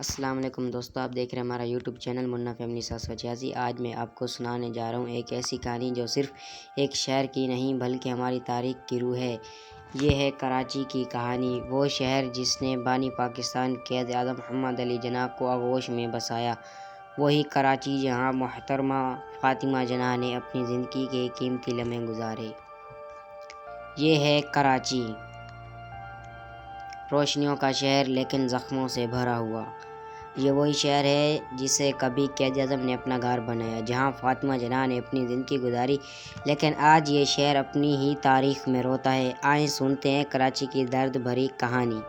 السلام علیکم دوستو، آپ دیکھ رہے ہیں ہمارا یوٹیوب چینل منا فیملی 786۔ آج میں آپ کو سنانے جا رہا ہوں ایک ایسی کہانی جو صرف ایک شہر کی نہیں بلکہ ہماری تاریخ کی روح ہے۔ یہ ہے کراچی کی کہانی، وہ شہر جس نے بانی پاکستان قائد اعظم محمد علی جناح کو آغوش میں بسایا۔ وہی کراچی جہاں محترمہ فاطمہ جناح نے اپنی زندگی کے قیمتی لمحے گزارے۔ یہ ہے کراچی، روشنیوں کا شہر لیکن زخموں سے بھرا ہوا۔ یہ وہی شہر ہے جسے کبھی قائد اعظم نے اپنا گھر بنایا، جہاں فاطمہ جناح نے اپنی زندگی گزاری، لیکن آج یہ شہر اپنی ہی تاریخ میں روتا ہے۔ آئیں سنتے ہیں کراچی کی درد بھری کہانی۔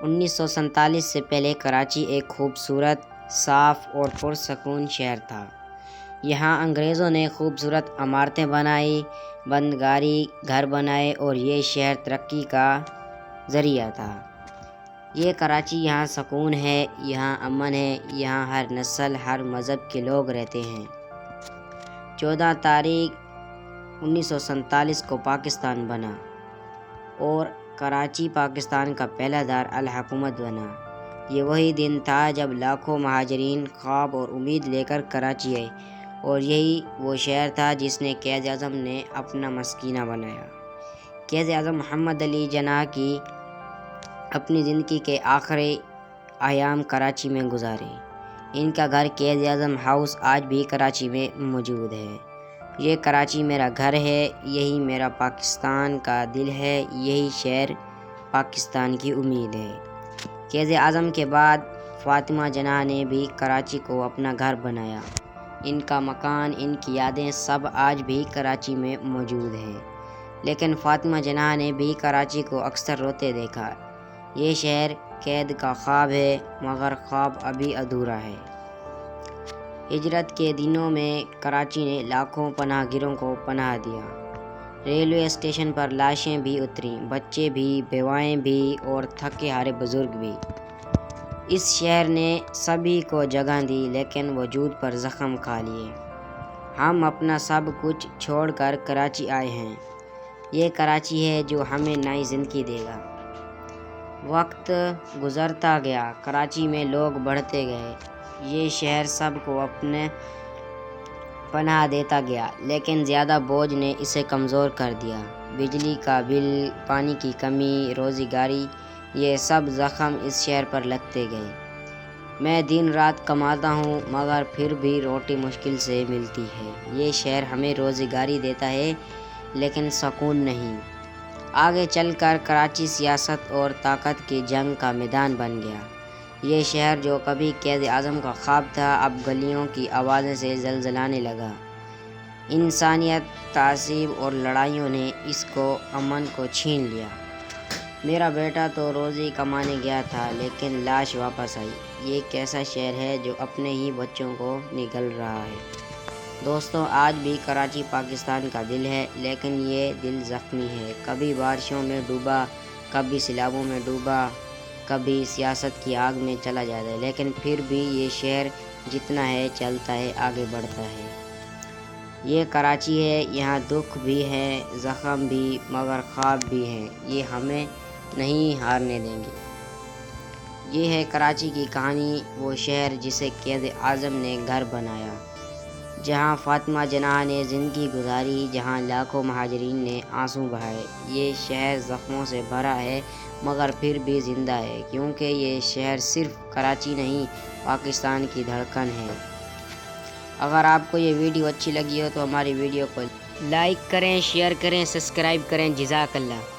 1947 سے پہلے کراچی ایک خوبصورت، صاف اور پرسکون شہر تھا۔ یہاں انگریزوں نے خوبصورت عمارتیں بنائی، بندرگاہ گھر بنائے اور یہ شہر ترقی کا ذریعہ تھا۔ یہ کراچی، یہاں سکون ہے، یہاں امن ہے، یہاں ہر نسل، ہر مذہب کے لوگ رہتے ہیں۔ 14 تاریخ 1947 کو پاکستان بنا اور کراچی پاکستان کا پہلا دار الحکومت بنا۔ یہ وہی دن تھا جب لاکھوں مہاجرین خواب اور امید لے کر کراچی آئے، اور یہی وہ شہر تھا جس نے قائد اعظم نے اپنا مسکنہ بنایا۔ قائد اعظم محمد علی جناح کی اپنی زندگی کے آخری ایام کراچی میں گزارے۔ ان کا گھر قائد اعظم ہاؤس آج بھی کراچی میں موجود ہے۔ یہ کراچی میرا گھر ہے، یہی میرا پاکستان کا دل ہے، یہی شہر پاکستان کی امید ہے۔ قائد اعظم کے بعد فاطمہ جناح نے بھی کراچی کو اپنا گھر بنایا۔ ان کا مکان، ان کی یادیں سب آج بھی کراچی میں موجود ہیں، لیکن فاطمہ جناح نے بھی کراچی کو اکثر روتے دیکھا۔ یہ شہر قید کا خواب ہے، مگر خواب ابھی ادھورا ہے۔ ہجرت کے دنوں میں کراچی نے لاکھوں پناہ گزینوں کو پناہ دیا۔ ریلوے اسٹیشن پر لاشیں بھی اتریں، بچے بھی، بیوائیں بھی اور تھکے ہارے بزرگ بھی۔ اس شہر نے سبھی کو جگہ دی، لیکن وجود پر زخم کھا لیے۔ ہم اپنا سب کچھ چھوڑ کر کراچی آئے ہیں۔ یہ کراچی ہے جو ہمیں نئی زندگی دے گا۔ وقت گزرتا گیا، کراچی میں لوگ بڑھتے گئے، یہ شہر سب کو اپنے پناہ دیتا گیا، لیکن زیادہ بوجھ نے اسے کمزور کر دیا۔ بجلی کا بل، پانی کی کمی، روزگاری، یہ سب زخم اس شہر پر لگتے گئے۔ میں دن رات کماتا ہوں، مگر پھر بھی روٹی مشکل سے ملتی ہے۔ یہ شہر ہمیں روزگاری دیتا ہے، لیکن سکون نہیں۔ آگے چل کر کراچی سیاست اور طاقت کی جنگ کا میدان بن گیا۔ یہ شہر جو کبھی قائد اعظم کا خواب تھا، اب گلیوں کی آوازیں سے زلزلانے لگا۔ انسانیت، تعصب اور لڑائیوں نے اس امن کو چھین لیا۔ میرا بیٹا تو روزی کمانے گیا تھا، لیکن لاش واپس آئی۔ یہ کیسا شہر ہے جو اپنے ہی بچوں کو نگل رہا ہے۔ دوستو، آج بھی کراچی پاکستان کا دل ہے، لیکن یہ دل زخمی ہے۔ کبھی بارشوں میں ڈوبا، کبھی سیلابوں میں ڈوبا، کبھی سیاست کی آگ میں چلا جاتا ہے، لیکن پھر بھی یہ شہر جتنا ہے چلتا ہے، آگے بڑھتا ہے۔ یہ کراچی ہے، یہاں دکھ بھی ہے، زخم بھی، مگر خواب بھی ہیں، یہ ہمیں نہیں ہارنے دیں گے۔ یہ ہے کراچی کی کہانی، وہ شہر جسے قائد اعظم نے گھر بنایا، جہاں فاطمہ جناح نے زندگی گزاری، جہاں لاکھوں مہاجرین نے آنسو بہائے۔ یہ شہر زخموں سے بھرا ہے، مگر پھر بھی زندہ ہے، کیونکہ یہ شہر صرف کراچی نہیں، پاکستان کی دھڑکن ہے۔ اگر آپ کو یہ ویڈیو اچھی لگی ہو تو ہماری ویڈیو کو لائک کریں، شیئر کریں، سبسکرائب کریں۔ جزاک اللہ۔